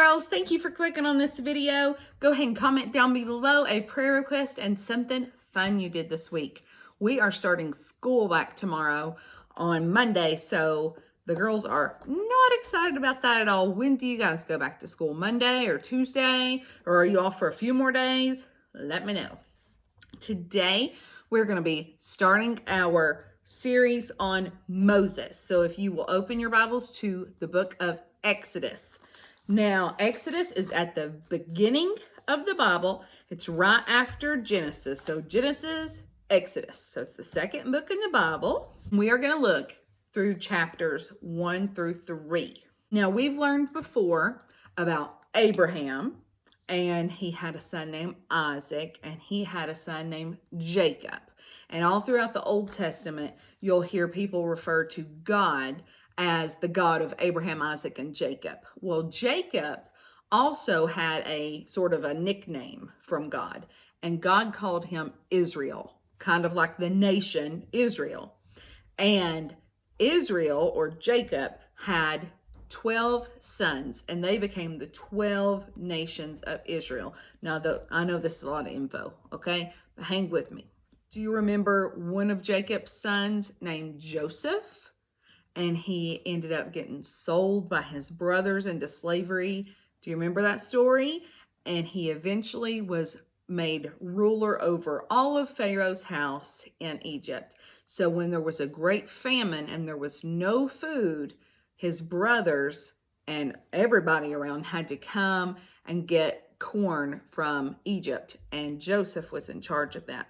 girls, thank you for clicking on this video. Go ahead and comment down below a prayer request and something fun you did this week. We are starting school back tomorrow on Monday, so the girls are not excited about that at all. When do you guys go back to school? Monday or Tuesday? Or are you off for a few more days? Let me know. Today, we're going to be starting our series on Moses. So if you will open your Bibles to the book of Exodus. Now, Exodus is at the beginning of the Bible. It's right after Genesis. So Genesis, Exodus. So it's the second book in the Bible. We are going to look through chapters 1 through 3. Now, we've learned before about Abraham, and he had a son named Isaac, and he had a son named Jacob. And all throughout the Old Testament, you'll hear people refer to God as the God of Abraham, Isaac, and Jacob. Well, Jacob also had a sort of a nickname from God, and God called him Israel, kind of like the nation Israel. And Israel, or Jacob, had 12 sons, and they became the 12 nations of Israel. Now, I know this is a lot of info, okay? But hang with me. Do you remember one of Jacob's sons named Joseph? And he ended up getting sold by his brothers into slavery. Do you remember that story? And he eventually was made ruler over all of Pharaoh's house in Egypt. So when there was a great famine and there was no food, his brothers and everybody around had to come and get corn from Egypt. And Joseph was in charge of that.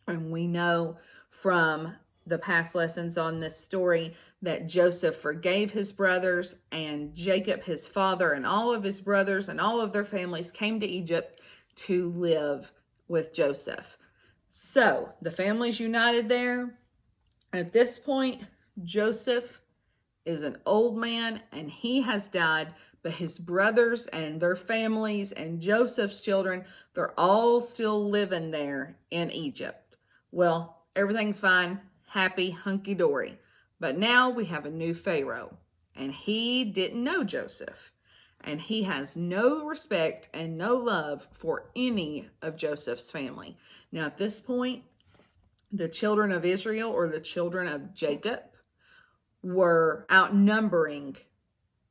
And we know from the past lessons on this story that Joseph forgave his brothers, and Jacob, his father, and all of his brothers and all of their families came to Egypt to live with Joseph. So the family's united there. At this point, Joseph is an old man and he has died, but his brothers and their families and Joseph's children, they're all still living there in Egypt. Well, everything's fine, happy, hunky-dory. But now we have a new Pharaoh, and he didn't know Joseph. And he has no respect and no love for any of Joseph's family. Now, at this point, the children of Israel, or the children of Jacob, were outnumbering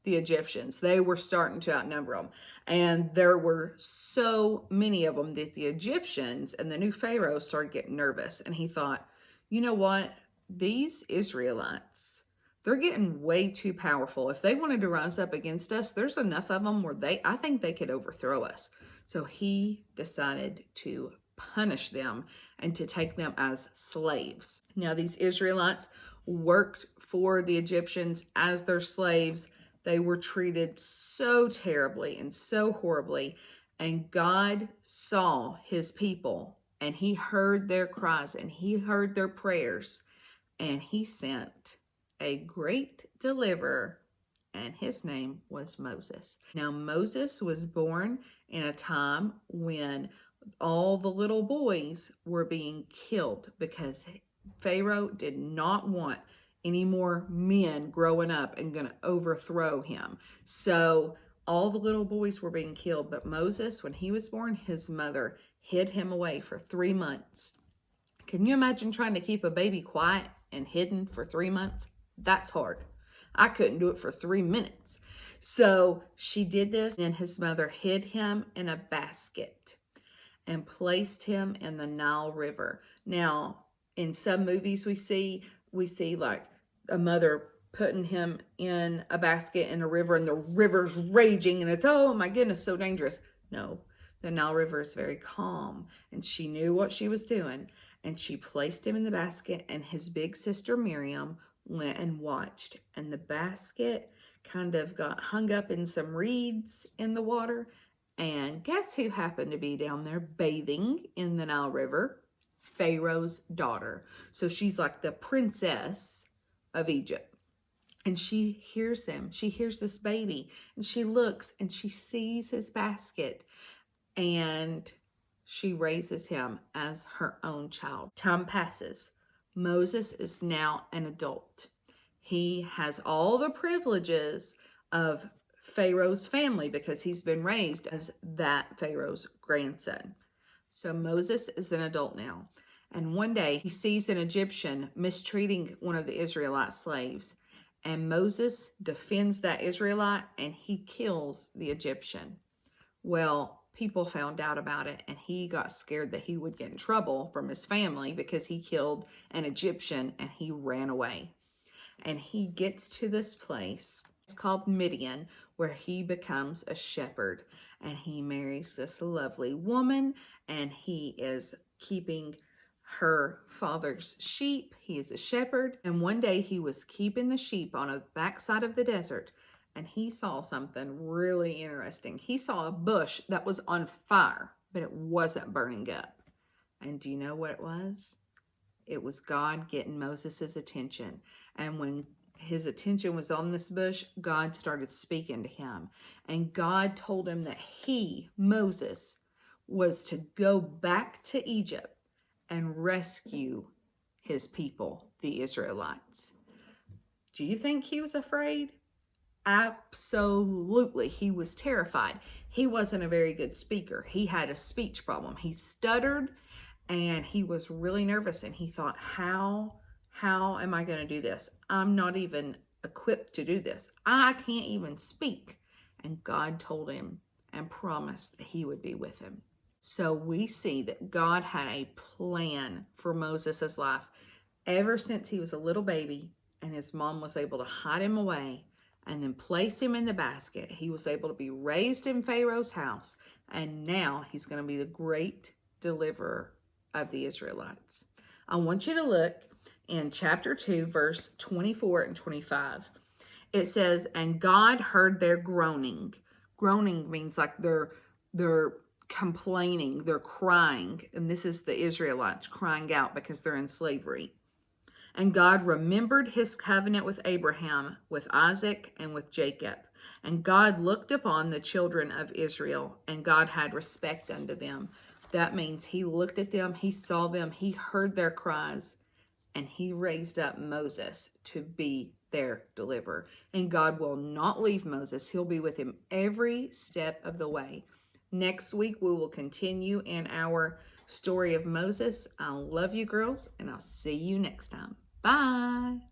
the Egyptians. They were starting to outnumber them. And there were so many of them that the Egyptians and the new Pharaoh started getting nervous. And he thought, you know what? These Israelites, they're getting way too powerful. If they wanted to rise up against us, there's enough of them where I think they could overthrow us. So he decided to punish them and to take them as slaves. Now, these Israelites worked for the Egyptians as their slaves. They were treated so terribly and so horribly. And God saw his people, and he heard their cries, and he heard their prayers. And he sent a great deliverer, and his name was Moses. Now, Moses was born in a time when all the little boys were being killed because Pharaoh did not want any more men growing up and going to overthrow him. So all the little boys were being killed. But Moses, when he was born, his mother hid him away for 3 months. Can you imagine trying to keep a baby quiet and hidden for 3 months? That's hard. I couldn't do it for 3 minutes. So she did this, and his mother hid him in a basket and placed him in the Nile River. Now, in some movies we see like a mother putting him in a basket in a river, and the river's raging, and it's, oh my goodness, so dangerous. No, the Nile River is very calm, and she knew what she was doing. And she placed him in the basket, and his big sister Miriam went and watched. And the basket kind of got hung up in some reeds in the water. And guess who happened to be down there bathing in the Nile River? Pharaoh's daughter. So she's like the princess of Egypt. And she hears him. She hears this baby. And she looks and she sees his basket. And she raises him as her own child. Time passes. Moses is now an adult. He has all the privileges of Pharaoh's family because he's been raised as that Pharaoh's grandson. So Moses is an adult now. And one day he sees an Egyptian mistreating one of the Israelite slaves. And Moses defends that Israelite and he kills the Egyptian. Well, people found out about it and he got scared that he would get in trouble from his family because he killed an Egyptian and he ran away. And he gets to this place. It's called Midian, where he becomes a shepherd. And he marries this lovely woman, and he is keeping her father's sheep. He is a shepherd. And one day he was keeping the sheep on a backside of the desert, and he saw something really interesting. He saw a bush that was on fire, but it wasn't burning up. And do you know what it was? It was God getting Moses' attention. And when his attention was on this bush, God started speaking to him. And God told him that he, Moses, was to go back to Egypt and rescue his people, the Israelites. Do you think he was afraid? Absolutely. He was terrified. He wasn't a very good speaker. He had a speech problem. He stuttered and he was really nervous and he thought, how am I going to do this? I'm not even equipped to do this. I can't even speak. And God told him and promised that he would be with him. So we see that God had a plan for Moses' life ever since he was a little baby and his mom was able to hide him away and then place him in the basket. He was able to be raised in Pharaoh's house, and now he's going to be the great deliverer of the Israelites. I want you to look in chapter 2, verse 24 and 25. It says, and God heard their groaning. Groaning means like they're complaining, they're crying. And this is the Israelites crying out because they're in slavery. And God remembered his covenant with Abraham, with Isaac, and with Jacob. And God looked upon the children of Israel, and God had respect unto them. That means he looked at them, he saw them, he heard their cries, and he raised up Moses to be their deliverer. And God will not leave Moses. He'll be with him every step of the way. Next week, we will continue in our story of Moses. I love you, girls, and I'll see you next time. Bye.